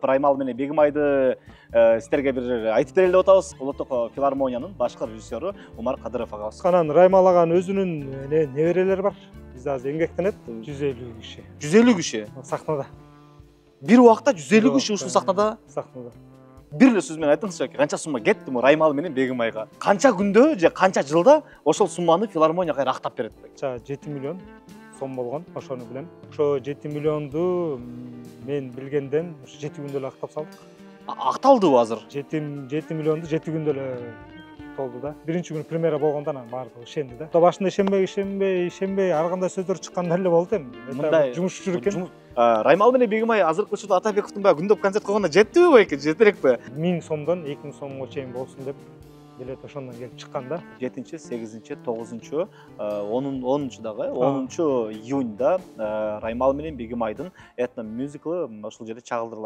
Раймал менен Бегимайды сиздерге бир айтып берели деп атабыз. Улуттук филармониянын башкы режиссеру Умар Кадыров агабыз. Анан Раймал аганын өзүнүн неберелери бар. Бизде азыр эмгектенет 150 киши. 150 киши Сахнада. Бир убакта 150 киши ушул сахнада. Сахнада. Бир эле сөз менен айтыңызчы, канча сумма кетти му Раймал менен Бегимайга? Канча күндө же канча жылда ошол сумманы филармония кайра актап берет? 7 миллион сом болгон, ошону билем. Ошо 7 миллионду мен билгенден 7 күндө эле актап салдык. Акталдыбы азыр? 7 миллионду 7 күндө эле толду да. Биринчи күнү премьера болгондо анан баардыгы ишенди да. Башында ишенбей ар кандай сөздөр чыккан эле болду эми. Мындай жумуш жүрүп экен. Раймал менен Бегимай азыркы учурда Атабековдун баягы күндөп концерт койгондо жетпиби байке, жетерекпи? 1000 сомдон 2000 сомго чейин болсун деп билет ошондон келип чыккан да. 7-8, 9, 10 дагы 10 июньда Раймал менен Бегимайдын этно мюзиклы ошол жерде чагылдырылат.